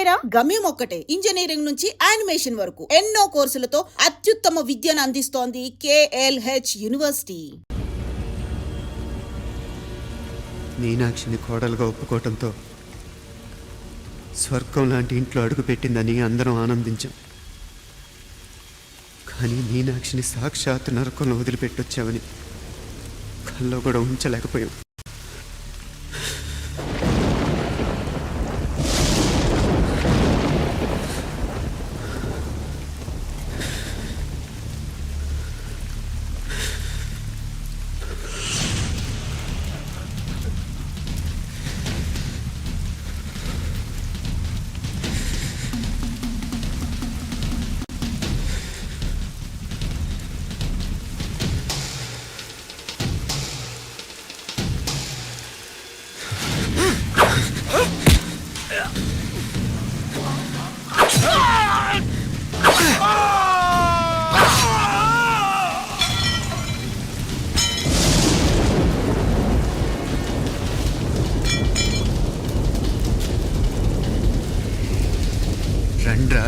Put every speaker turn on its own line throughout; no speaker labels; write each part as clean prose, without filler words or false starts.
పేరా? గమ్యం ఒక్కటే, ఇంజనీరింగ్ నుంచి యానిమేషన్ వరకు ఎన్నో కోర్సులతో అత్యుత్తమ విద్యను అందిస్తోంది KLH యూనివర్సిటీ.
మీనాక్షిని కోడలుగా ఒప్పుకోవటంతో స్వర్గం లాంటి ఇంట్లో అడుగుపెట్టిందని అందరం ఆనందించాం. కానీ మీనాక్షిని సాక్షాత్ నరకంలో వదిలిపెట్టొచ్చామని కల్లో కూడా ఉంచలేకపోయాం.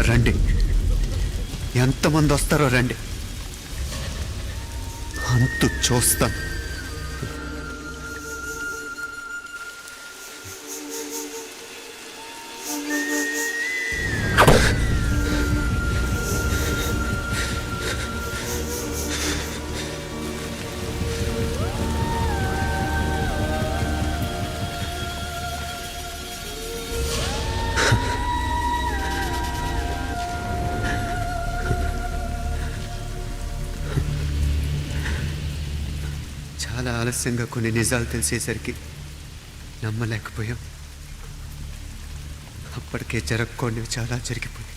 రండి, ఎంతమంది వస్తారో రండి, అంతు చూస్తాం. చాలా ఆలస్యంగా కొన్ని నిజాలు తెలిసేసరికి నమ్మలేకపోయాం. అప్పటికే జరగకూడనివి చాలా జరిగిపోయాయి.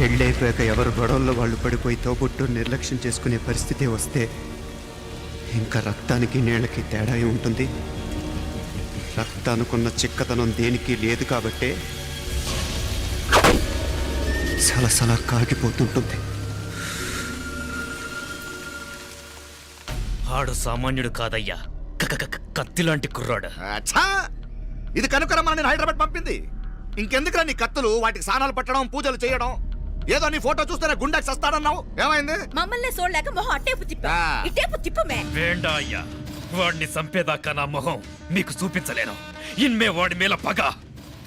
పెళ్ళైపోయాక ఎవరు గొడవల్లో వాళ్ళు పడిపోయి తోబుట్టు నిర్లక్ష్యం చేసుకునే పరిస్థితి వస్తే ఇంకా రక్తానికి నీళ్ళకి తేడా ఉంటుంది. రక్తానుకున్న చిక్కదనం దేనికి లేదు కాబట్టే సలసలా కాగిపోతుంటుంది.
ఆడు సామాన్యుడు కాదయ్యా, కత్తిలాంటి కుర్రాడు.
ఇది కనుకరమ్మని నేను హైదరాబాద్ పంపింది. ఇంకెందుకురా నీ కత్తులు, వాటికి స్నానాలు పట్టడం, పూజలు చేయడం? ఏదో నీ ఫోటో చూస్తేనే గుండెకి సస్తాడన్నావు, ఏమైంది?
మమ్మల్ని చూడలేక మొహం అట్టేపు తిప్పమే.
వేండా అయ్యా, వాడిని చంపేదాకా నా మొహం మీకు చూపించలేను. ఇన్మే వాడి మేల పగ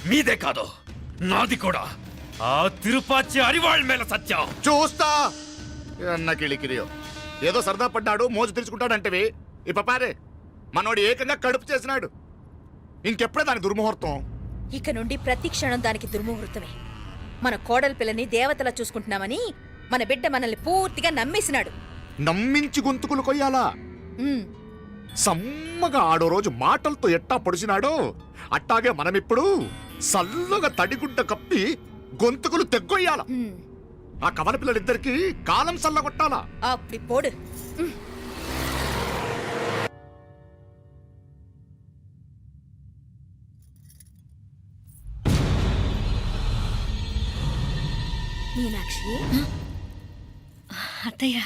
మీదే కాదు, నాది కూడా. ఆ తిరుపాచి అరివాళ్ళ మేల సత్యం
చూస్తా. అన్న కిళికిరియో ఏదో సరదా పడ్డాడు, మోజు తెరుచుకుంటాడంటవి. ఈ పపారే మనోడు ఏకంగా కడుపు చేసినాడు. ఇంకెప్పుడే దాని దుర్ముహూర్తం?
ఇక నుండి ప్రతి క్షణం దానికి దుర్ముహూర్తమే. మన కోడలి పిల్లని దేవతలా చూసుకుంటున్నామని మన బిడ్డ మనల్ని పూర్తిగా నమ్మేసినాడు.
నమ్మించి గొంతుకులు కొయ్యాలా? సమ్మగా ఆడో రోజు మాటలతో ఎట్టా పొడిచినాడో అట్టాగే మనమిప్పుడు సల్లగా తడిగుడ్డ కప్పి గొంతుకులు తెగ్గొయ్యాల. ఆ కవల పిల్లలిద్దరికి కాలం సల్లగొట్టాలా.
అప్పుడు పోడు. మీనాక్షి,
అత్తయ్య,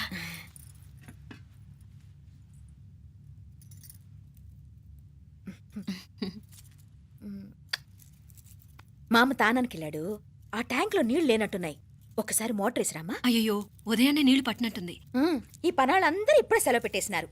మామ తానానికి వెళ్ళాడు. ఆ ట్యాంక్ లో నీళ్లు లేనట్టున్నాయి. ఒకసారి మోటార్ వేసిరామా?
అయ్యో, ఉదయాన్నే నీళ్లు పట్టినట్టుంది.
ఈ పనాళ్ళందరూ ఇప్పుడే సెలవు పెట్టేసినారు.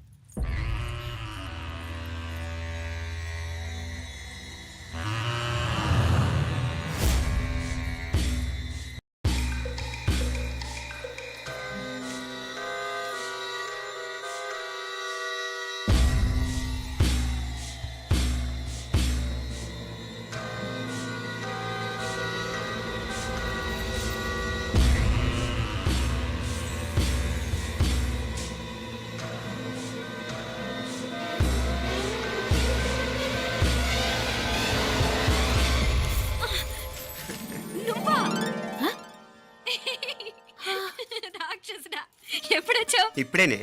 ఇప్పుడేనే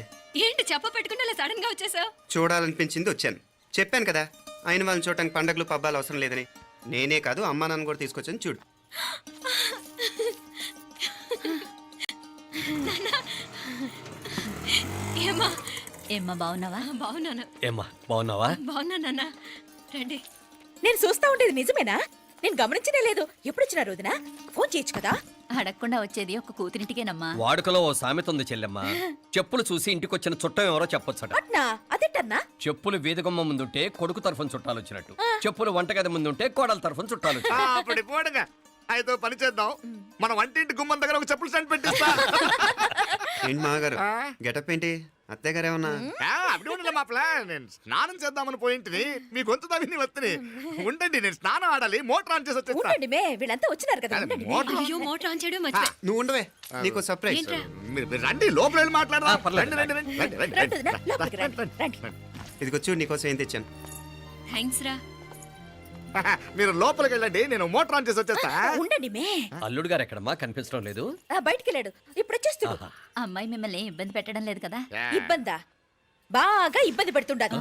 ఏంటి చెప్ప పెట్టుకుంటే అలా సడన్ గా వచ్చేసావు?
చూడాలనిపించింది వచ్చాను. చెప్పాను కదా అయిన వాళ్ళని చూడటానికి పండగలు పబ్బాలు అవసరం లేదని. నేనే కాదు అమ్మా నాన్న కూడా తీసుకొచ్చాను చూడు.
ఏమ్మా?
ఏమ్మా బాగున్నావా?
బాగున్నాను.
ఏమ్మా బాగున్నావా?
బాగున్నా నాన్న. రండి.
నేను చూస్తా ఉండేది నిజమేనా? నేను గమనించనే లేదు. ఎప్పుడొచ్చినా రోజున ఫోన్ చేయొచ్చు కదా.
అడగకుండా వచ్చేది ఒక కూతురింటికేనమ్మా.
వాడుకలో ఓ సామెత ఉంది చెల్లెమ్మ. చెప్పులు చూసి ఇంటికొచ్చిన చుట్టం ఎవరో చెప్పొచ్చట.
అట్నా? అదేటన్నా?
చెప్పులు వీధగుమ్మ ముందుంటే కొడుకు తరఫున చుట్టాలు వచ్చినట్టు, చెప్పులు వంటగది ముందుంటే కోడల తరఫున చుట్టాలు వచ్చినట్టు.
అప్పుడు పోడుగా అయితే పని చేద్దాం. మన వంటింటి గుమ్మం దగ్గర ఒక చెప్పులు స్టాండ్ పెట్టిస్తా.
ఏంటి మామగారు గెటప్ ఏంటి? అత్తయ్య గారు ఏమన్నా?
అప్పుడు ఉండలే మా ప్లాన్. నేను స్నానం చేద్దామని పోయింటిని, మీ గొంతు తవ్వి వస్తుంది. ఉండండి, నేను స్నానం ఆడాలి, మోటార్ ఆన్ చేసి వచ్చేస్తా.
ఉండండి మే, వీళ్ళంతా వచ్చినారు కదా. ఉండండి మే.
మోటార్
అయ్యో మోటార్ ఆన్ చేయడం మర్చిపోయా.
నువ్వు ఉండవే, నీకు సర్ప్రైజ్.
ఏంట్రా?
మీరు రండి, లోపల వెళ్ళి మాట్లాడదాం.
పర్లేదు.
రండి, రండి, రండి, రండి, రండి,
రండి వదినా, లోపలికి రండి,
రండి.
రండి.
ఇదిగో చూడు నీకోసం ఏం తెచ్చాను.
థ్యాంక్స్ రా.
మీరు లోపలికి వెళ్ళండి, నేను మోటార్ ఆన్ చేసి వచ్చేస్తా.
ఉండండి మే.
అల్లుడు గారు ఎక్కడమ్మా కనిపించడం లేదు?
బయటికి వెళ్ళాడు, ఇప్పుడు వచ్చేస్తాడు.
ఆహా.
అమ్మాయి మిమ్మల్ని ఇబ్బంది పెట్టడం లేదు కదా?
ఇబ్బందా? బాగా ఇబ్బంది పెడుతుండదు.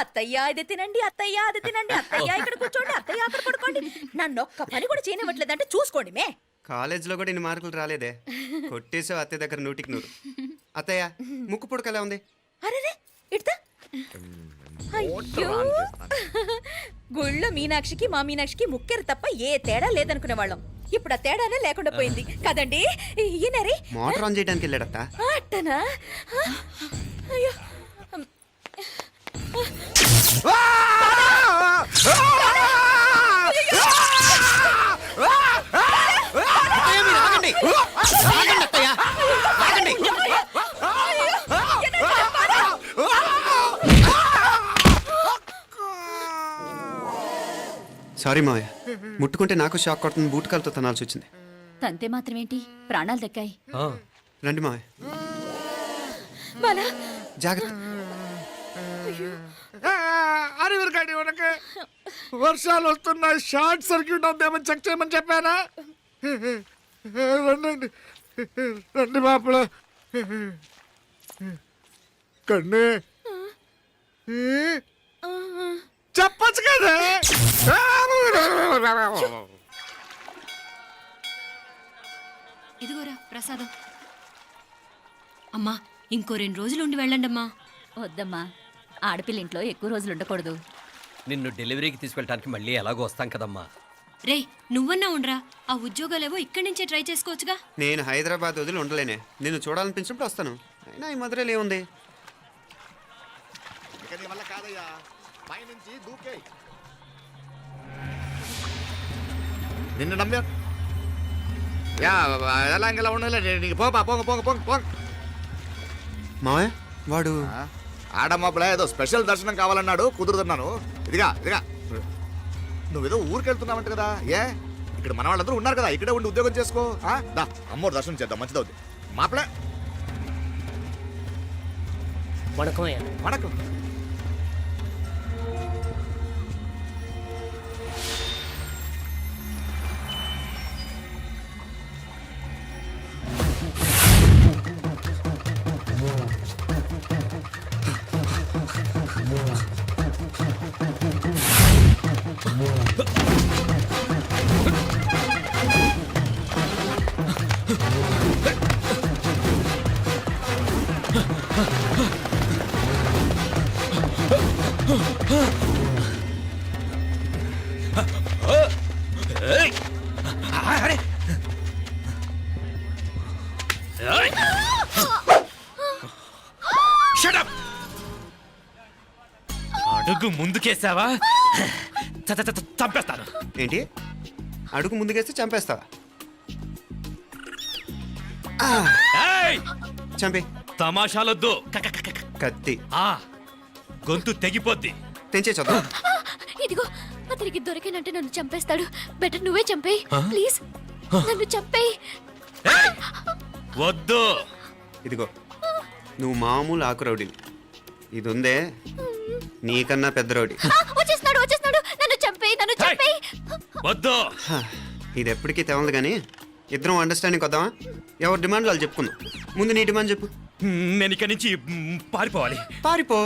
అత్తయ్య ఇది తినండి, అత్తయ్య అది తినండి, అత్తయ్య ఇక్కడ కూర్చోండి, అత్తయ్య అక్కడ పడుకోండి. నన్ను ఒక్క పని కూడా చేయనివ్వట్లేదంటే చూసుకోండి మే.
కాలేజీలో కూడా ఇన్ని మార్కులు రాలేదే. కొట్టేసావు అత్తయ్య దగ్గర 100కి 100. అత్తయ్య ముక్కు పుడక ఎలా ఉంది?
అరే ఇడతా. అయ్యో, గుళ్ళో మీనాక్షికి మా మీనాక్షికి ముక్కెరు తప్ప ఏ తేడా లేదనుకునే వాళ్ళం. ఇప్పుడు ఆ తేడానే లేకుండా పోయింది కదండి. ఈయనరి
మోటార్ ఆన్ చేయడానికి వెళ్ళాడత్త.
అట్టనా? అయ్యో,
సారీ మావయ్య, ముట్టుకుంటే నాకు షాక్ కొడుతుంది. బూటకాలతో తనాల్సి వచ్చింది.
తంతే మాత్రమేంటి, ప్రాణాలు దక్కాయి.
ఆ,
రండి మావయ్య,
బాలా,
జాగ్రత్త.
అరివిరకండి, మనకి వర్షాలు వస్తున్నాయి, షార్ట్ సర్క్యూట్ అవుతామని చెక్ చేయమని చెప్పానా? రండి రండి మాపల కన్ను చెప్పచ్చు కదా.
ఇదిగోరా ప్రసాదం. అమ్మా ఇంకో 2 రోజులు ఉండి వెళ్ళండమ్మా.
వద్దమ్మా, ఆడపిల్ల ఇంట్లో ఎక్కువ రోజులు ఉండకూడదు.
నిన్ను డెలివరీకి తీసుకెళ్ళడానికి మళ్ళీ ఎలాగో వస్తాం కదమ్మా.
రేయ్ నువ్వన్నా ఉండరా, ఆ ఉద్యోగాలేవో ఇక్కడి నుంచే ట్రై చేసుకోవచ్చుగా.
నేను హైదరాబాద్ వదిలి ఉండలేనే. నిన్ను చూడాలనిపించినప్పుడు వస్తాను. అయినా ఈ మధురలో ఏముంది?
ఇక నీ వల్ల కాదయ్యా, పైనుంచి దూకే. నిన్ను నమ్మా యా, ఎలా ఇంకెలా ఉండాలి. నీకు పోపా, పోంగ పోంగ పోంగ పోంగ.
మావయ్య వాడు
ఆడమ్మప్పుడే ఏదో స్పెషల్ దర్శనం కావాలన్నాడు, కుదురుతున్నాను. ఇదిగా ఇదిగా, నువ్వేదో ఊరికెళ్తున్నావంట కదా. ఏ ఇక్కడ మన వాళ్ళందరూ ఉన్నారు కదా, ఇక్కడే ఉండి ఉద్యోగం చేసుకో. దా అమ్మోరు దర్శనం చేద్దాం, మంచిదవుద్ది. మాపలే వణకం.
ఏయ్! అరే! ఏయ్! Shut up! అడుగు ముందుకేసావా చంపేస్తాను.
ఏంటి? అడుగు ముందుకేస్తే చంపేస్తావా?
ఏయ్!
చంపి.
తమాషాలొద్దు.
కత్తి
ఆ గొంతు తెగిపోద్ది.
తెంచే చూద్దాం.
ఇదిగో అతనికి దొరికినంటే నన్ను చంపేస్తాడు. బెటర్ నువ్వే చంపేయి ప్లీజ్, నన్ను చంపేయి.
ఏయ్! వద్దు.
ఇదిగో నువ్వు మామూలు ఆకు రౌడీవి. ఇది ఉందే నీకన్నా పెద్ద రౌడీ.
వచ్చేస్తున్నాడు, నన్ను చంపేయి, నన్ను
ఏయ్!
చంపేయి.
వద్దు.
హ, ఇది ఎప్పటికీ తెవలదు కానీ ఇద్దరం అండర్స్టాండింగ్ వద్దామా? ఎవరి డిమాండ్లు వాళ్ళు చెప్పుకుందాం. ముందు నీ డిమాండ్ చెప్పు.
నేను ఇక్కడి నుంచి పారిపోవాలి.
పారిపో.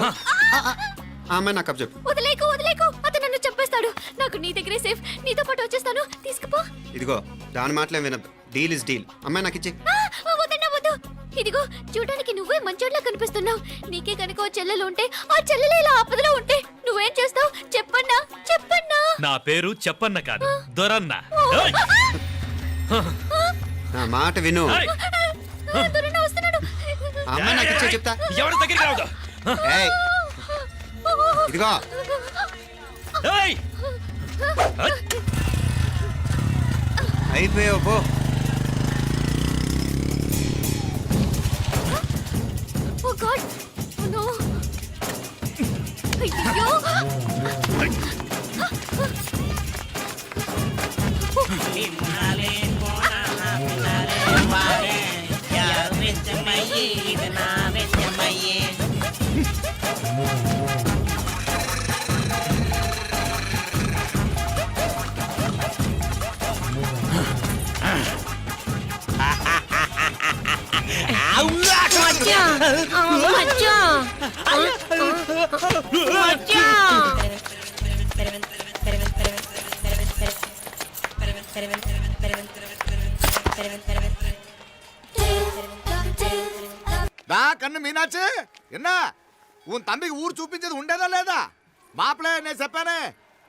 ఆ అమ్మాయి నాకు చెప్పు.
వదిలేకు వదిలేకు, అతను నన్ను చంపేస్తాడు. నాకు నీ దగ్గరే సేఫ్. నీతో పాటు వచ్చేస్తాను, తీసుకుపో.
ఇదిగో దాని మాటలేం వినద్దు. Deal is deal. అమ్మాయి నాకు ఇచ్చే.
వద్దన్నా వద్దు. ఇదిగో చూడడానికి నువ్వే మంచోట్లా కనిపిస్తున్నావు. నీకే కనుక ఓ చెల్లెలు ఉంటే, ఆ చెల్లెలు ఇలా ఆపదలో ఉంటే నువ్వేం చేస్తావు చెప్పన్నా? చెప్పన్నా.
నా పేరు చెప్పన్న కాదు, దొరన్న. ఏయ్!
నా మాట విను.
ఏయ్!
దొరన్న వస్తున్నాడు.
ఆ అమ్మాయి నాకు ఇచ్చే చెప్తా.
ఎవరి దగ్గరికి రావద్దు.
ఏయ్, ఇదిగో
ఏయ్!
అయిపోయావు పో.
ఓ గాడ్, ఓ నో. అయ్యో.
దా కన్ను మీనాచి ఎన్నా ఉన్ తండ్రికి ఊరు చూపించేది ఉండేదా లేదా? మాపలే నేను చెప్పానే,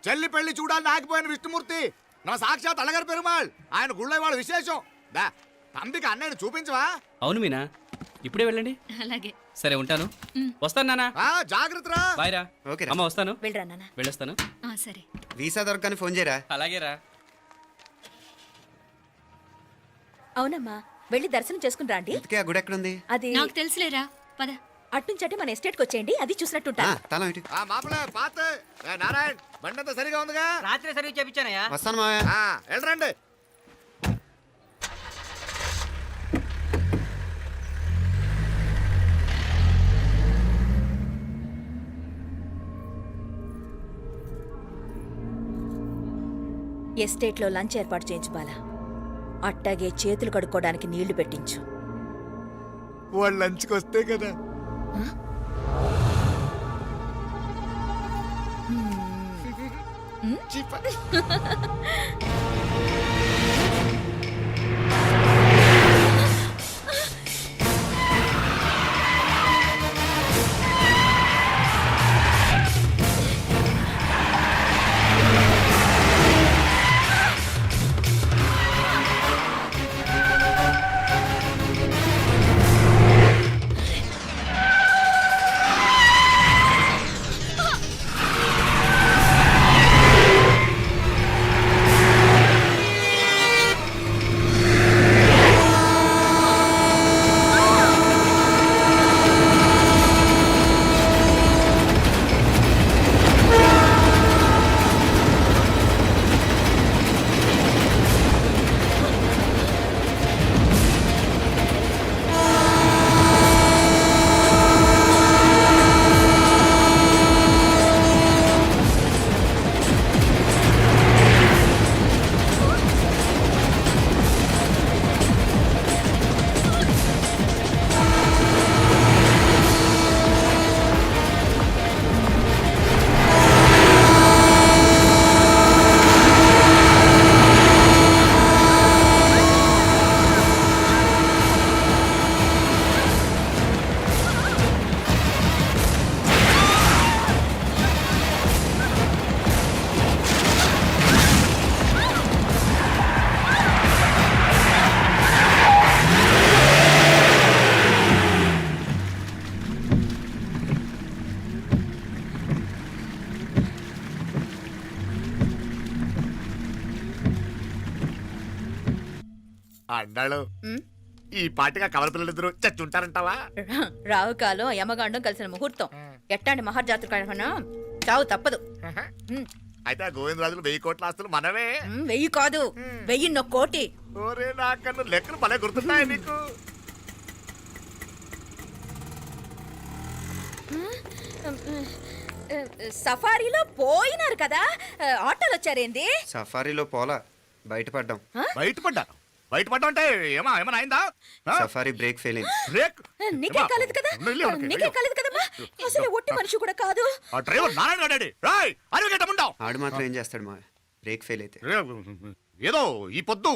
చెల్లి పెళ్లి చూడాలని ఆగిపోయిన విష్ణుమూర్తి నా సాక్షాత్ అలగారి పెరుమాళ్. ఆయన గుళ్ళో వాళ్ళ విశేషం. దా తండ్రికి అన్నయ్యని చూపించవా?
అవును మీనా, ఇప్పుడే వెళ్ళండి.
అలాగే.
సరే ఉంటాను. వస్తాను నాన్న.
జాగ్రత్తరా.
బాయ్ రా.
ఓకే
అమ్మ వస్తాను.
వెళ్ళరా నాన్న.
వెళ్ళొస్తాను.
సరే.
వీసా దొరకని ఫోన్ చేయరా.
అలాగే రా.
అవునమ్మా, వెళ్ళి దర్శనం చేసుకుని రండి.
ఇంతకీ ఆ గుడి ఎక్కడుంది?
అది
నాకు తెలుసులేరా, పద.
అట్నుంచి మన ఎస్టేట్ కి వచ్చేయండి, అది చూసినట్టుంటా.
తల ఇటు.
మాపలే పాత నారాయణ్ బండంతా సరిగా ఉందిగా?
రాత్రి సర్వీస్ చేయించానయ్యా.
వస్తాను మావయ్య.
వెళ్ళరండి.
ఎస్టేట్ లో లంచ్ ఏర్పాటు చేయించు బాలా. అట్టాగే చేతులు కడుక్కోవడానికి నీళ్లు పెట్టించు.
వాళ్ళు లంచ్కి వస్తే కదా. చీప. అన్నాడు ఈ పాటిగా కవల పిల్లలిద్దరు చచ్చుంటారంటావా?
రావు కాలం యమగాండం కలిసిన ముహూర్తం. ఎట్టాంటి మహర్జాతృ చావు తప్పదు.
అయితే గోవిందరాజులు 1000 కోట్ల ఆస్తులు మనమే.
1000 కాదు, 1001 కోటి.
ఓరే నాకన్ను లెక్కలు భలే గుర్తున్నాయి నీకు.
సఫారీలో పోయినారు కదా, ఆటోలు వచ్చారేంది?
సఫారీలో పోలా, బయటపడ్డాం.
బయటపడ్డాను. బయటపడ్డా అంటే ఏమైనా అయిందా
సఫారీ బ్రేక్ ఫెయిల్ అయింది.
బ్రేక్
నీకే కాలేదు కదా నీకే కాలేదు కదమ్మా అసలు ఒట్టి మనిషి కూడా కాదు
ఆ డ్రైవర్ నారాయణ గాడి రాయ్ అరగటముంటావు
ఆడు మాత్రం ఏం చేస్తాడు మావయ్య, బ్రేక్ ఫెయిల్ అయితే.
ఏదో ఈ పొద్దు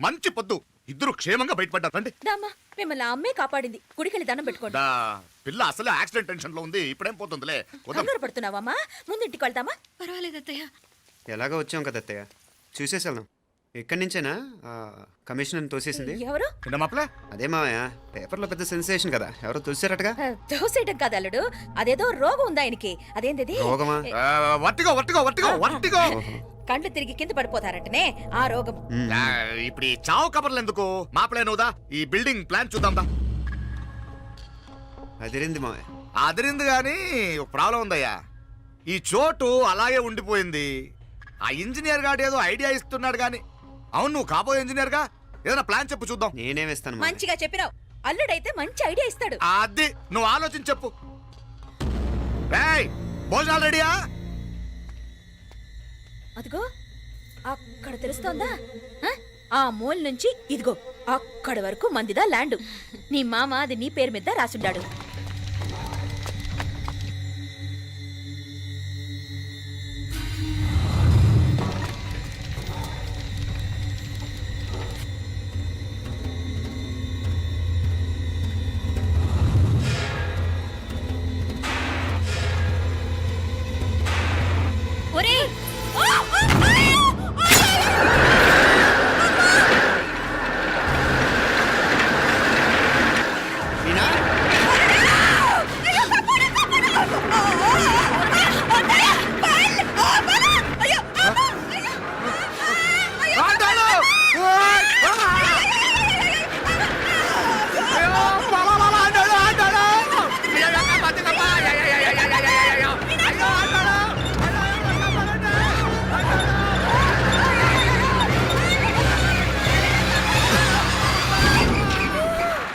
మంచి పొద్దు ఇద్దరు క్షేమంగా బయటపడ్డారు రండి
దామా మిమ్మల్ని ఆ అమ్మే కాపాడింది గుడికెళ్ళి దండం పెట్టుకోండి
దా, పిల్ల అసలే యాక్సిడెంట్ టెన్షన్ లో ఉంది ఇప్పుడేం పోతుందిలే వద్దాం.
కంగారు పడుతున్నావమ్మా ముందు ఇంటికి వెళ్దామా
పర్వాలేదు అత్తయ్య.
ఎలాగో వచ్చాం కదా అత్తయ్య, చూసేసి వెళ్దాం. ఎక్కడి నుంచేనా కమిషనర్ తోసేసింది?
ఎవరు
నిన్న మాపలే
అదే మావయ్య, పేపర్లో పెద్ద సెన్సేషన్ కదా, ఎవరో తోసారటగా.
దోసేయటం కాదు అల్లుడు అదేదో రోగం ఉందా ఆయనకి అదేంటిది
రోగమా?
వట్టిగో వట్టిగో వట్టిగో వట్టిగో
కండ్లు తిరిగి కింద పడిపోతారంటనే ఆ రోగం
ఇప్పుడు ఈ చావు కబర్లు ఎందుకు మాపలే నువ్వుదా ఈ బిల్డింగ్ ప్లాన్ చూద్దాందా.
అదిరింది మావయ్య.
అదిరింది గాని ఒక ప్రాబ్లం ఉందయ్యా, ఈ చోటు అలాగే ఉండిపోయింది. ఆ ఇంజనీర్ గాడు ఏదో ఐడియా ఇస్తున్నాడు గాని, అవును నువ్వు కాబోయే ఇంజనీర్ గా ఏదైనా ప్లాన్ చెప్పు చూద్దాం.
నేనే వేస్తాను మావయ్య.
మంచిగా చెప్పినావు అల్లుడైతే మంచి ఐడియా ఇస్తాడు
అది నువ్వు ఆలోచించి చెప్పు. ఏయ్, భోజనాలు రెడీయా?
అదిగో అక్కడ తెలుస్తోందా ఆ మూల నుంచి ఇదిగో అక్కడ వరకు మందిదా ల్యాండ్ నీ మామ అది నీ పేరు మీద రాసుండాడు
ఒరేయ్
మీనా?
ఆండాడు! ఓయ్! అయ్యో, బాబా, బాబా, ఆండాడు, ఆండాడు! అయ్యో, అక్క, బతికప్పా! అయ్యో, అయ్యో, అయ్యో, అయ్యో, అయ్యో, అయ్యో! అయ్యో, ఆండాడు! అయ్యో, అయ్యో, కాపాడండి!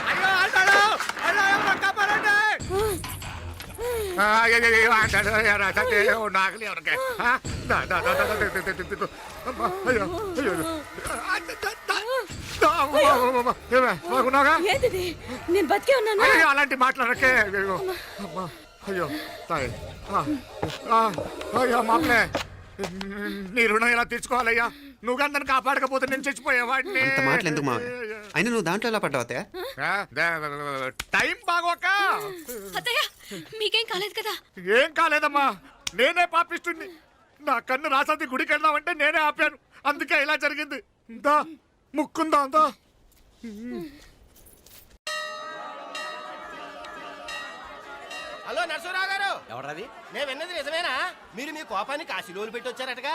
అయ్యో, ఆండాడు! అయ్యో, అయ్యో, కాపాడండి! అయ్యో, ఆండాడు, అయ్యో, రాజాకి, నాగలి ఎవరికి? ఆ? దా, దా, దా, దా, దా, దా, దా, దా, దా. అమ్మా, అయ్యో, అయ్యో, అయ్యో. ఆ, దా, దా, దా. దా, అమ్మా, అమ్మా, అమ్మా. ఏమే, బాగున్నావుగా?
ఏంటిది నేను బతికే ఉన్నాను
అయ్యో, అలాంటి మాట్లాడకే అయ్యో అమ్మా అయ్యో తాయి అయ్యో మామలే నీ రుణం ఎలా తీర్చుకోవాలయ్యా నువ్వు అందరిని కాపాడకపోతే నేను చచ్చిపోయేవాడిని.
అంత మాటలు ఎందుకు మావయ్య? అయినా నువ్వు దాంట్లో ఎలా పడ్డావు అత్తయ్య?
టైం బాగోక.
అత్తయ్య మీకేం కాలేదు కదా?
ఏం కాలేదమ్మా, నేనే పాపిస్తుంది. నా కన్ను రాసాది గుడికి వెళ్దామంటే నేనే ఆపాను, అందుకే ఇలా జరిగింది. దా ముక్కుందా దా.
హలో నరసరావు గారు, ఎవరది? నేను విన్నది నిజమేనా? మీరు మీ కోపాన్ని కాశీలోలు పెట్టి వచ్చారటగా?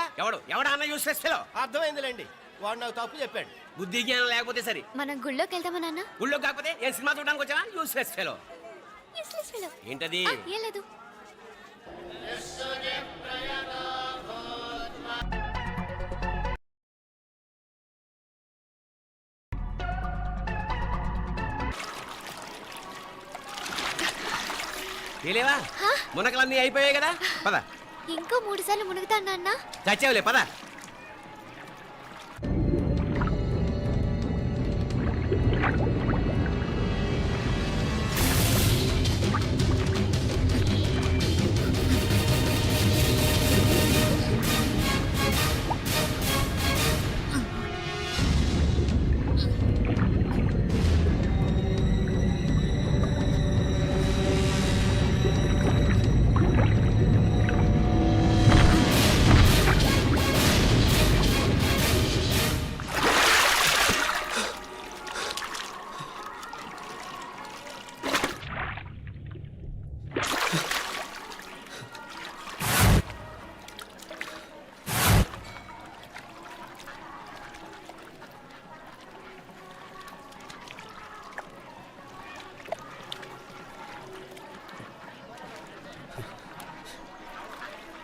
ఎవడా అన్న యూస్లెస్ ఫెలో?
అర్థమైందిలేండి, వాడు నాకు తప్పు చెప్పాడు.
బుద్ధి జ్ఞానం లేకపోతే సరే.
మనం గుళ్ళోకి వెళ్దామా నాన్న?
ఊళ్ళో కాకపోతే ఏ సినిమా చూడడానికి వచ్చావా? Useless fellow.
Useless fellow.
ఏంటది?
ఏం లేదు.
ఏలేవా మునకలన్నీ అయిపోయాయి కదా, పద.
ఇంకో 3 సార్లు మునుగుతాను నాన్న.
చచ్చావులే, పద.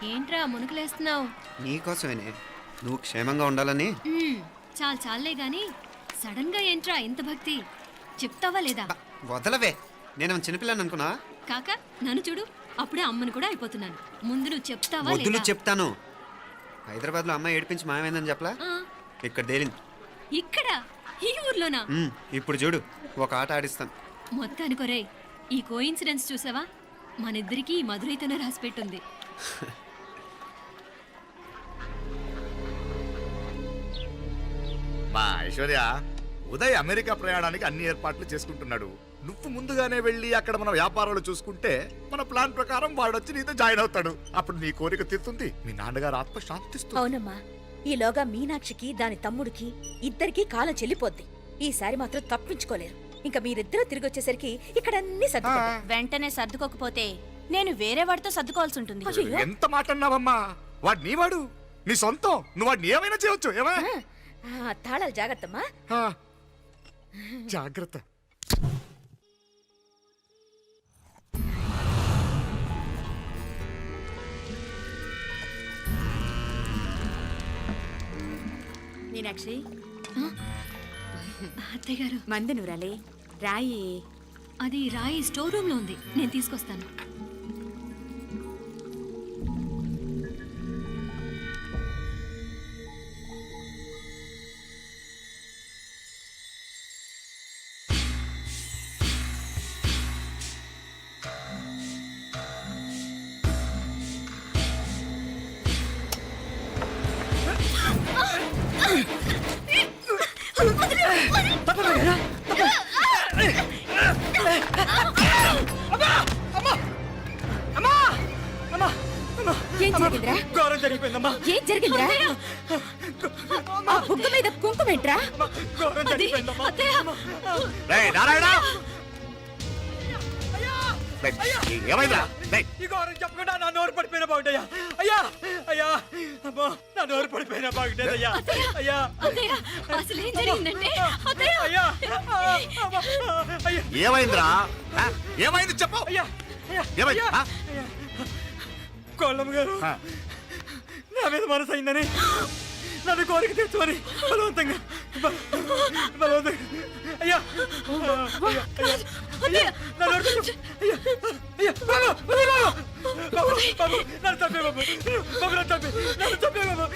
ఏంట్రా మునుకులేస్తున్నావు?
నీకోసమేనే, నువ్వు క్షేమంగా ఉండాలని.
చాలే గాని సడన్ గా ఏంట్రా ఇంత భక్తి? చెప్తావా లేదా?
వదలవే, నేను చిన్నపిల్లని అనుకున్నా.
కాక నన్ను చూడు, అప్పుడే అమ్మను కూడా అయిపోతున్నాను. ముందు నువ్వు చెప్తావా
వద్దులు
లేదా?
చెప్తాను. హైదరాబాద్ లో అమ్మాయి ఏడిపించి మాయమైందని చెప్పలా,
ఆ,
ఇక్కడ తేలింది.
ఇక్కడ ఈ ఊర్లోనా?
ఇప్పుడు చూడు ఒక ఆట ఆడిస్తాను.
మొత్తానికి ఒరేయ్, ఈ కోయిన్సిడెన్స్ చూసావా? మనిద్దరికి ఈ మధురైతోనే రాసిపెట్టుంది.
మా ఐశ్వర్య, ఉదయ్ అమెరికా ప్రయాణానికి అన్ని ఏర్పాట్లు చేసుకుంటున్నాడు. నువ్వు ముందుగానే వెళ్ళి అక్కడ మన వ్యాపారాలు చూసుకుంటే మన ప్లాన్ ప్రకారం వాడొచ్చి నీతో జాయిన్ అవుతాడు. అప్పుడు నీ కోరిక తీరుతుంది, మీ నాన్నగారు ఆత్మ శాంతిస్తుంది.
అవునమ్మా, ఈలోగా మీనాక్షికి దాని తమ్ముడికి ఇద్దరికి కాలం చెల్లిపోద్ది. ఈసారి మాత్రం తప్పించుకోలేరు. ఇంకా మీరిద్దరూ తిరిగి వచ్చేసరికి ఇక్కడ అన్ని సర్దుకుంటాయి.
వెంటనే సర్దుకోకపోతే నేను వేరే వాడితో సర్దుకోవాల్సి ఉంటుంది.
ఎంత మాట అన్నావమ్మా? వాడు నీ వాడు, నీ సొంతం. నువ్వు వాడిని ఏమైనా చేయొచ్చు. ఏమా
తాళాలు జాగ్రత్తమ్మా.
జాగ్రత్త.
మీనాక్షి,
అత్తయ్య గారు,
మంది నువ్వురాలి రాయి.
అది రాయి స్టోర్ రూమ్ లో ఉంది, నేను తీసుకొస్తాను.
ఏం జరిగిందిరా?
ఘోరం జరిగిపోయిందమ్మా.
ఏం జరిగిందిరా? ఆ బుగ్గ మీద కుంకుమేంట్రా?
ఘోరం జరిగిపోయిందమ్మా.
రేయ్ నారాయణ, ఏమైందా?
ఈ ఘోరం చెప్పకుండా నా నోరు పడిపోయినా బాగుంటాయా? అయ్యా అయ్యా, అమ్మా, నా నోరు పడిపోయినా బాగుంటేదయ్యా. అయ్యా
అత్తయ్య, అసలు ఏం జరిగిందంటే అత్తయ్య,
అయ్యా, అమ్మా, అయ్యా,
ఏమైందిరా? ఏమైంది చెప్పు.
అయ్యా, అయ్యా,
ఏమైంది?
అయ్యా. కోళ్ళమ్మ గారు నా మీద మనసు అయిందని నన్ను కోరిక తెచ్చుకొని బలవంతంగా అయ్యా, అయ్యా, అయ్యా, నా నోరు తెచ్చు. అయ్యా, అయ్యా, బాబు, బాబు, బాబు, నన్ను చంపే బాబు, బాబు, నన్ను చంపే, నన్ను చంపే బాబు.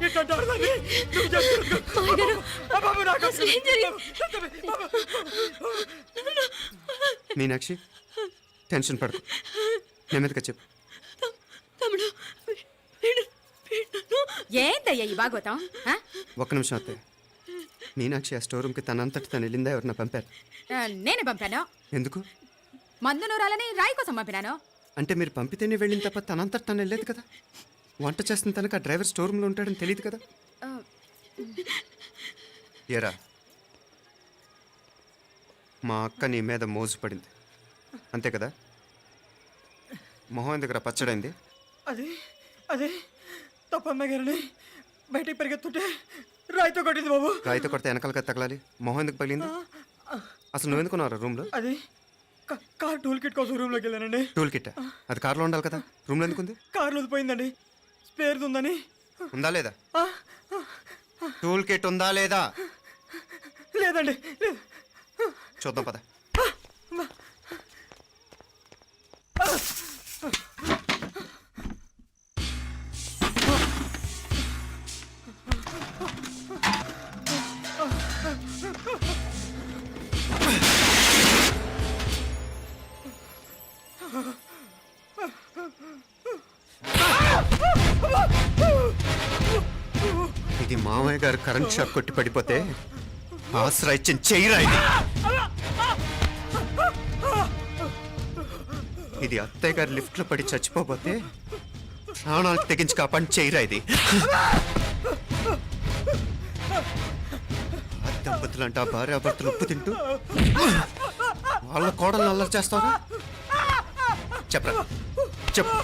ఇట్లాంటి ఆడదాన్ని నువ్వు చేస్తున్నావు. బాబు, నాకు
ఏం జరిగింది?
మీనాక్షి, టెన్షన్ పడకు, నెమ్మదిగా చెప్పు.
తమ్ముడు,
ఏందయ్యా ఈ భాగవతం?
ఒక్క నిమిషం అత్తయ్య. మీనాక్షి ఆ స్టోర్ రూమ్కి తనంతటి తను వెళ్ళిందా, ఎవరన్నా పంపారు?
నేనే పంపాను.
ఎందుకు?
మందు నూరాలని రాయి కోసం పంపినాను.
అంటే మీరు పంపితేనే వెళ్ళిన తప్ప తనంతటి తను వెళ్ళలేదు కదా. వంట చేస్తున్న తనకు ఆ డ్రైవర్ స్టోర్ రూమ్లో ఉంటాడని తెలియదు కదా. ఏరా, మా అక్క నీ మీద మోజు పడింది అంతే కదా. మొహం దగ్గర పచ్చడైంది.
అది అదే తప్పమ్మ గారిని బయటికి పరిగెత్తుంటే రాయితో కొట్టింది బాబు.
రాయితో కొడితే వెనకాలగా తగలాలి. మొహం ఎందుకు పగిలింది? అసలు నువ్వు ఎందుకున్నావు రూమ్లో?
అది కార్ టూల్ కిట్ కోసం రూమ్లోకి వెళ్ళానండి.
టూల్ కిట్ అది కార్లో ఉండాలి కదా, రూమ్లో ఎందుకు ఉంది?
కార్లో పోయిందండి, స్పేర్ ఉందని.
ఉందా లేదా? టూల్ కిట్ ఉందా లేదా?
లేదండి, లేదు.
చూద్దాం పద. ఇది మామయ్య గారు కరెంట్ షాక్ కొట్టి పడిపోతే ఆసరా ఇచ్చిన చెయ్యిరా ఇది. ఇది అత్తయ్య గారు లిఫ్ట్ లో పడి చచ్చిపోతే ప్రాణాలు తెగించి కాపాడి చెయ్యిరా ఇది. దంపతులంట భార్యాభర్తలు ఉప్పు తింటూ వాళ్ళ కోడలు అల్లరి చేస్తారా? చెప్పరా, చెప్పు.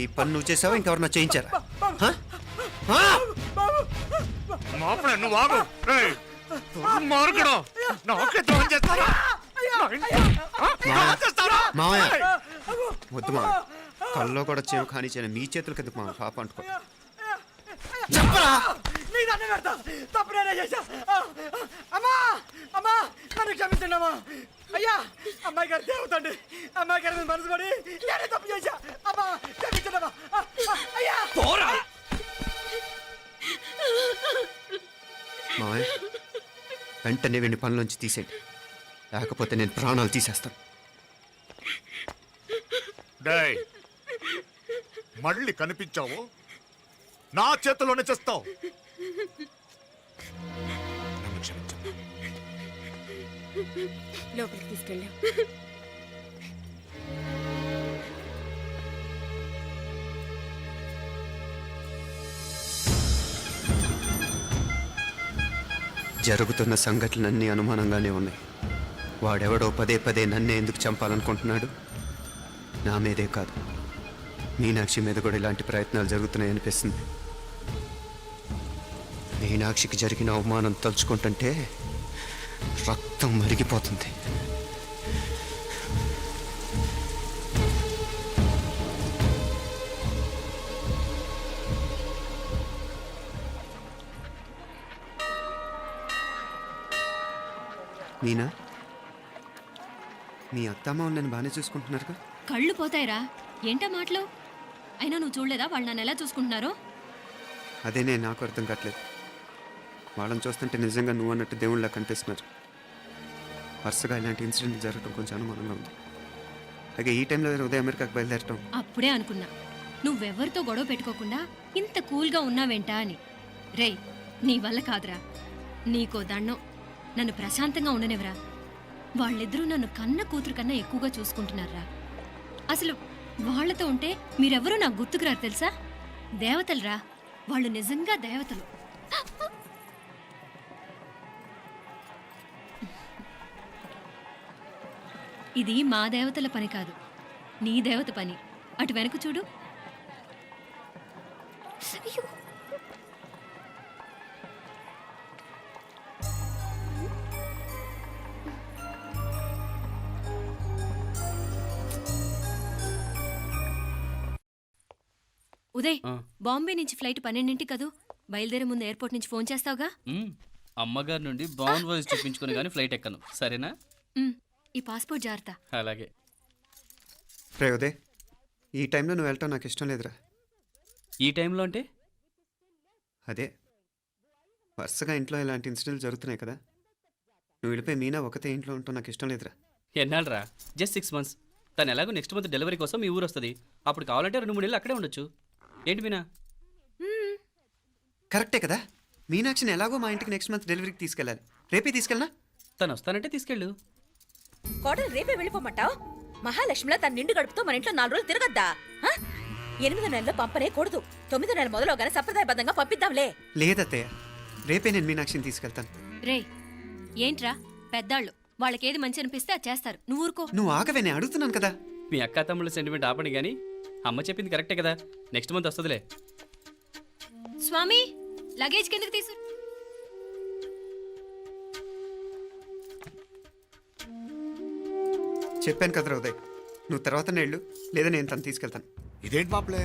ఈ పని నువ్వు చేసావా, ఇంకెవరన్నా చేయించారా? మావయ్య వద్దు మా, కల్లో కూడా చేవు కానీ చేయను. మీ చేతులకి ఎందుకు మా పాప అంటుకో. చెప్పరా,
తప్పునేనా చేశా. అమ్మా, అమ్మా, నన్ను క్షమించండి అమ్మా. అయ్యా, అమ్మాయి గారు దేవుతండి, అమ్మాయి గారి మీద మనసు పడి నేనే తప్పు చేశా. అమ్మా, క్షమించండి అమ్మా. అయ్యా,
మావయ్య వెంటనే వీడిని పనిలోంచి తీసేయండి, లేకపోతే నేను ప్రాణాలు తీసేస్తాను.
డేయ్, మళ్ళీ కనిపించావు నా చేతిలోనే చేస్తావు. నన్ను క్షమించు.
లోపలికి తీసుకెళ్ళాం.
జరుగుతున్న సంఘటనలన్నీ అనుమానంగానే ఉన్నాయి. వాడెవడో పదే పదే నన్నే ఎందుకు చంపాలనుకుంటున్నాడు? నా మీదే కాదు, మీనాక్షి మీద కూడా ఇలాంటి ప్రయత్నాలు జరుగుతున్నాయనిపిస్తుంది. మీనాక్షికి జరిగిన అవమానం తలుచుకుంటుంటే రక్తం మరిగిపోతుంది. మీనా, మీ అత్తమ్మ నన్ను బాగానే చూసుకుంటున్నారుగా?
కళ్ళు పోతాయిరా, ఏంటా మాటలు? అయినా నువ్వు చూడలేదా వాళ్ళు నన్ను ఎలా చూసుకుంటున్నారో?
అదేనే నాకు అర్థం కావట్లేదు. వాళ్ళని చూస్తుంటే నిజంగా నువ్వు అన్నట్టు దేవుళ్ళ కనిపిస్తున్నారు. వరుసగా ఇలాంటి ఇన్సిడెంట్ జరగడం కొంచెం అనుమానంగా ఉంది. అలాగే ఈ టైంలో ఉదయం అమెరికాకు బయలుదేరటం.
అప్పుడే అనుకున్నా నువ్వెవరితో గొడవ పెట్టుకోకుండా ఇంత కూల్గా ఉన్నావేంటా అని. రేయ్, నీ వల్ల కాదురా, నీకో దండం, నన్ను ప్రశాంతంగా ఉండనివరా. వాళ్ళిద్దరూ నన్ను కన్న కూతురు కన్నా ఎక్కువగా చూసుకుంటున్నారా. అసలు వాళ్లతో ఉంటే మీరెవరూ నాకు గుర్తుకురారు తెలుసా? దేవతలురా, వాళ్ళు నిజంగా దేవతలు. ఇది మా దేవతల పని కాదు, నీ దేవత పని. అటు వెనక చూడు. ఉదయ్, బాంబే నుంచి ఫ్లైట్ 12ంటికి కదూ. బయలుదేరే ముందు ఎయిర్పోర్ట్ నుంచి ఫోన్ చేస్తావుగా?
అమ్మగారి నుండి బాండ్ వాయిస్ చూపించుకుని కానీ ఫ్లైట్ ఎక్కను, సరేనా?
ఈ పాస్పోర్ట్ జాగ్రత్త.
అలాగే.
రే ఉదయ్, ఈ టైంలో నువ్వు వెళ్ళటం నాకు ఇష్టం లేదురా.
ఈ టైంలో అంటే?
అదే, వరుసగా ఇంట్లో ఇలాంటి ఇన్సిడెంట్లు జరుగుతున్నాయి కదా. నువ్వు వెళ్ళిపోయి మీనా ఒకతే ఇంట్లో ఉంటావు నాకు ఇష్టం లేదురా.
ఎన్నాళ్ళరా? Just 6 months. తను ఎలాగో నెక్స్ట్ మంత్ డెలివరీ కోసం మీ ఊరు వస్తుంది. అప్పుడు కావాలంటే 2-3 నెలలు అక్కడే ఉండొచ్చు. ఏంటి మీనా?
కరెక్టే కదా. మీనాక్షిని ఎలాగో మా ఇంటికి నెక్స్ట్ మంత్ డెలివరీకి తీసుకెళ్ళాలి. రేపే తీసుకెళ్ళనా?
తను వస్తానంటే తీసుకెళ్ళు.
కోడలు రేపే వెళ్ళిపోమంటావు? మహాలక్ష్మిలా తన నిండు గడుపుతో మన ఇంట్లో 4 రోజులు తిరగద్దా? 8వ నెలలో పంపనే కూడదు. 9వ నెల మొదలుగానే సంప్రదాయబద్ధంగా పంపిద్దాంలే.
లేదత్తయ్య, రేపే నేను మీనాక్షిని తీసుకెళ్తాను.
రే, ఏంట్రా పెద్దాళ్ళు, వాళ్ళకేది మంచి అనిపిస్తే అది చేస్తారు. నువ్వు ఊరుకో.
నువ్వు ఆగవే, నేను అడుగుతున్నాను కదా.
మీ అక్క తమ్ముళ్ళ సెంటిమెంట్ ఆపండి కానీ అమ్మ చెప్పింది కరెక్టే కదా. నెక్స్ట్ మంత్ వస్తుందిలే.
స్వామి, లగేజ్ కిందకి తీసు.
చెప్పాను కదరా ఉదయ్, నువ్వు తర్వాత నేళ్ళు లేదా నేను తను తీసుకెళ్తాను.
ఇదేంటి మాప్లే,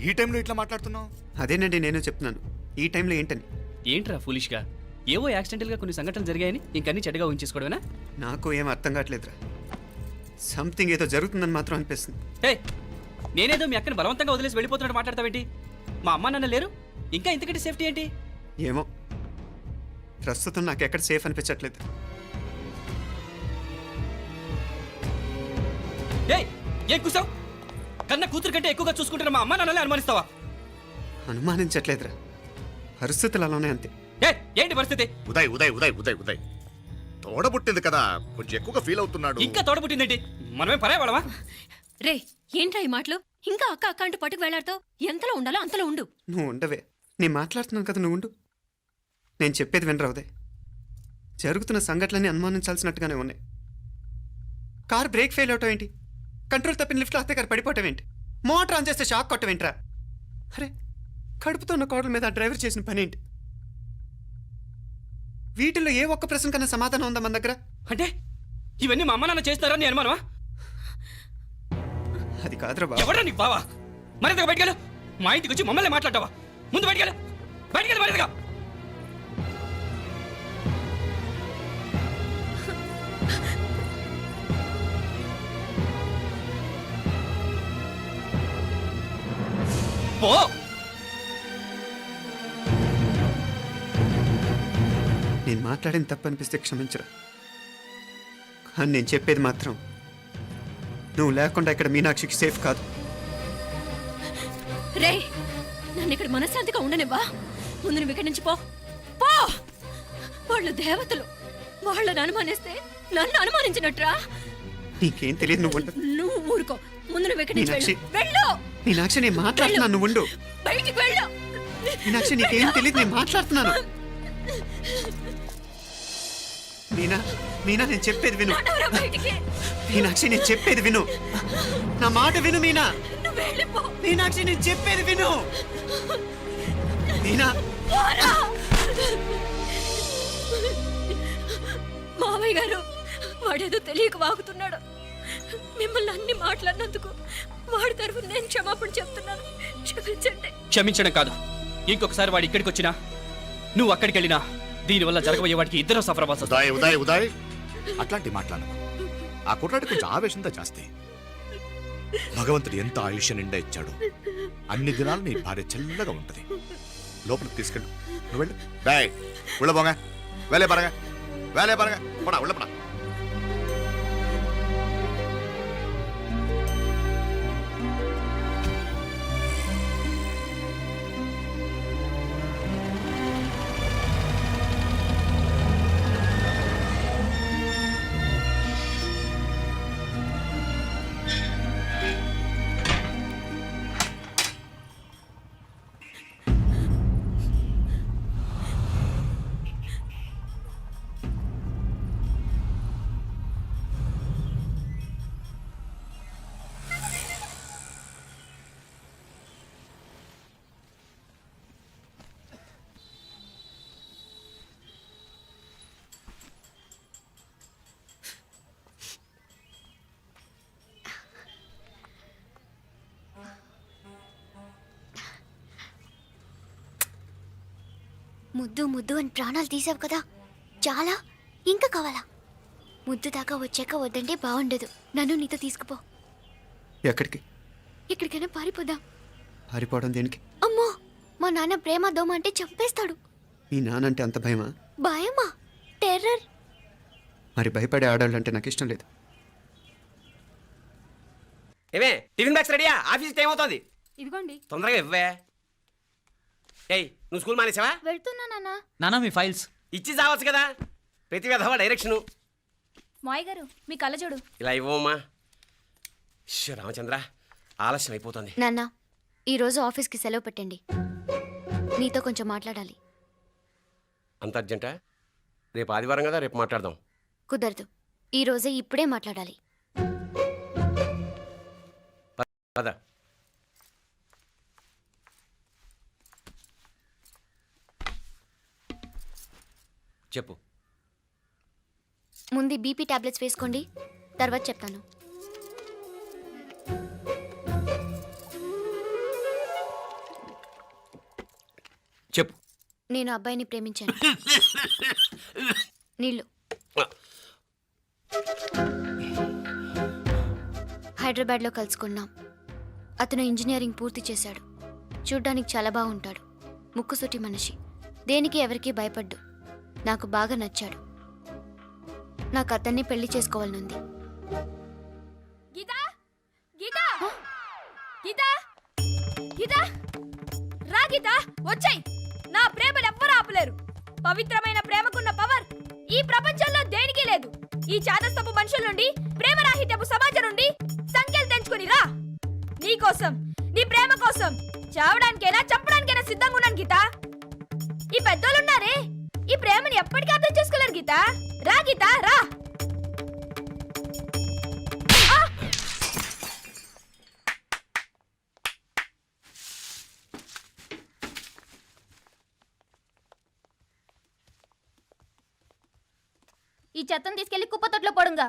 ఈ టైంలో ఇట్లా మాట్లాడుతున్నావు?
అదేనండి నేను చెప్తున్నాను, ఈ టైంలో ఏంటని.
ఏంట్రా ఫులిష్గా? ఏవో యాక్సిడెంటల్గా కొన్ని సంఘటనలు జరిగాయని ఇంకన్నీ చెడ్డగా ఉంచేసుకోవడమేనా?
నాకు ఏం అర్థం కావట్లేదురా. సంథింగ్ ఏదో జరుగుతుందని మాత్రం అనిపిస్తుంది.
హే, నేనేదో మీ అక్కని బలవంతంగా వదిలేసి వెళ్ళిపోతున్నట్టు మాట్లాడతావేంటి? మా అమ్మ నాన్న లేరు, ఇంకా ఇంతకంటే సేఫ్టీ ఏంటి?
ఏమో, ప్రస్తుతం నాకు ఎక్కడ సేఫ్ అనిపించట్లేదు.
ఏం కూసావు? కన్న కూతురు కంటే ఎక్కువగా చూసుకుంటున్న మా అమ్మ నాన్నలే అనుమానిస్తావా?
అనుమానించట్లేదురా, పరిస్థితులు అలానే అంతే.
ఏంటి పరిస్థితి?
ఉదయ్ ఉదయ్ ఉదయ్ ఉదయ్ ఉదయ్ తోడబుట్టింది కదా, కొంచెం ఎక్కువగా ఫీల్ అవుతున్నాడు.
ఇంకా తోడబుట్టిందేంటి? మనమే పరాయవాడవా?
రే, ఏంట్రా ఈ మాటలు? ఇంకా అక్క అక్క అంటూ పట్టుకు వెళ్లాడుతావు. ఎంతలో ఉండాలో అంతలో ఉండు.
నువ్వు ఉండవే, నేను మాట్లాడుతున్నాను కదా, నువ్వు ఉండు. నేను చెప్పేది వినరా ఉదయ్, జరుగుతున్న సంఘటనలన్నీ అనుమానించాల్సినట్టుగానే ఉన్నాయి. కార్ బ్రేక్ ఫెయిల్ అవటం ఏంటి? కంట్రోల్ తప్పిన లిఫ్ట్లో అత్తే గారు పడిపోవటం ఏంటి? మోటార్ ఆన్ చేస్తే షాక్ కొట్టం ఏంట్రా? అరే, కడుపుతో ఉన్న కోడల మీద ఆ డ్రైవర్ చేసిన పని ఏంటి? వీటిల్లో ఏ ఒక్క ప్రశ్న కన్నా సమాధానం ఉందా మన దగ్గర?
అంటే ఇవన్నీ మా అమ్మ నాన్న చేస్తారా నీ అనుమానమా?
అది కాదురా బాబు.
ఎవడా నీకు బావా? మరింతగా బయటకెళ్ళు. మా ఇంటికి వచ్చి మమ్మల్ని మాట్లాడతావా? ముందు బయటకెళ్ళు, బయటకెళ్ళు మరింతగా. పో.
నేను మాట్లాడిన తప్పు అనిపిస్తే క్షమించరా, కానీ నేను చెప్పేది మాత్రం నువ్వు లేకుండా ఇక్కడ మీనాక్షికి సేఫ్ కాదు.
రే నన్ను ఇక్కడ మనశ్శాంతిగా ఉండనివ్వా. ముందు నువ్వు ఇక్కడి నుంచి పో పో. వాళ్ళు దేవతలు, వాళ్ళని అనుమానిస్తే నన్ను అనుమానించినట్రా.
నీకేం తెలియదు, నువ్వు ఉండు.
నువ్వు ఊరుకో. ముందు నువ్వు ఇక్కడి నుంచి
మీనాక్షి.
వెళ్ళు.
మీనాక్షి నేను మాట్లాడుతున్నాను, నువ్వు ఉండు.
బయటికి వెళ్ళు.
మీనాక్షి నీకేం తెలియదు, నేను మాట్లాడుతున్నాను. మీనా మీనా నేను చెప్పేది విను.
నడవరా బయటికి.
మీనాక్షి నేను చెప్పేది విను, నా మాట విను మీనా.
నువ్వు వెళ్ళిపో.
మీనాక్షి నేను చెప్పేది విను. మీనా
పోరా. మావయ్య గారు వాడేదో తెలియక వాగుతున్నాడు. మిమ్మల్ని అన్ని మాట్లాడినందుకు వాడి తరఫున నేను క్షమాపణ చెప్తున్నాను. క్షమించండి.
క్షమించడం కాదు, ఇంకొకసారి వాడు ఇక్కడికి వచ్చినా నువ్వు అక్కడికి వెళ్ళినా దీనివల్ల జరగబోయే వాడికి ఇద్దరు సఫర్ అవ్వాల్సి వస్తుంది.
ఉదయ్ ఉదయ్ ఉదయ్ అట్లాంటి మాట్లాడు. ఆ కుట్రాడి కొంచెం ఆవేశంతో జాస్తి. భగవంతుడు ఎంత ఆయుష్య నిండా ఇచ్చాడు. అన్ని దినాలు నీ భార్య చల్లగా ఉంటది. లోపలికి తీసుకెళ్ళు, నువ్వు వెళ్ళు. డాయ్ ఉళ్ళ పోగా వేలే పరగా వేలే పరగా పడా ఉళ్ళ పడా.
ముద్దు ముద్దు అని ప్రాణాలు తీసావు కదా, చాలా ఇంకా కావాలా? ముద్దు దాకా వచ్చాక వద్దంటే బాగుండదు. నన్ను నీతో తీసుకుపో.
ఎక్కడికి?
ఎక్కడికైనా పారిపోదాం.
పారిపోవడం దేనికి?
అమ్మో, మా నాన్న ప్రేమ దోమ అంటే చంపేస్తాడు.
మీ నానంటే అంత భయమా?
భయమా? టెర్రర్.
మరి భయపడే ఆడాలంటే నాకు ఇష్టం లేదు.
ఏమే టిఫిన్ బ్యాగ్స్ రెడీయా? ఆఫీస్ టైం అవుతుంది.
ఇదిగోండి.
తొందరగా ఇవ్వే. ఏయ్ నువ్వు స్కూల్ మానేసావా?
వెళ్తున్నా నాన్న.
నానా మీ ఫైల్స్
ఇచ్చి చావచ్చు కదా. ప్రతి విధవా డైరెక్షను.
మాయ్ గారు మీ కళ్ళజోడు.
ఇలా ఇవ్వమ్మా. రామచంద్ర ఆలస్యం అయిపోతుంది.
నాన్న, ఈరోజు ఆఫీస్కి సెలవు పెట్టండి. నీతో కొంచెం మాట్లాడాలి.
అంత అర్జెంటా? రేపు ఆదివారం కదా, రేపు మాట్లాడదాం.
కుదరదు, ఈరోజే ఇప్పుడే మాట్లాడాలి.
పద. చెప్పు.
ముందు బీపీ టాబ్లెట్స్ వేసుకోండి, తర్వాత చెప్తాను.
చెప్పు.
నేను అబ్బాయిని ప్రేమించాను. నీళ్ళు. హైదరాబాద్లో కలుసుకున్నాం. అతను ఇంజనీరింగ్ పూర్తి చేశాడు. చూడ్డానికి చాలా బాగుంటాడు. ముక్కుసూటి మనిషి. దేనికి ఎవరికీ భయపడ్డు. నాకు బాగా నచ్చాడు. నాకు అతన్ని పెళ్లి చేసుకోవాలనుంది.
గీతా గీతా గీతా గీతా రా గీతా, వచ్చాయి. నా ప్రేమను ఎవ్వరూ ఆపలేరు. పవిత్రమైన ప్రేమకున్న పవర్ ఈ ప్రపంచంలో దేనికి లేదు. ఈ చాదస్తపు మనుషుల నుండి, ప్రేమరాహిత్యపు సమాజం నుండి సంఖ్యలు తెంచుకుని రా. నీ కోసం, నీ ప్రేమ కోసం చావడానికైనా చంపడానికైనా సిద్ధంగా ఉన్నాను గీతా. ఈ పెద్దోళ్ళున్నారే, ఈ ప్రేమని ఎప్పటికీ అర్థం చేసుకోలేరు గీతా. రా గీతా రా.
ఈ చెత్తను తీసుకెళ్లి కుప్పతొట్లో పోడుగా.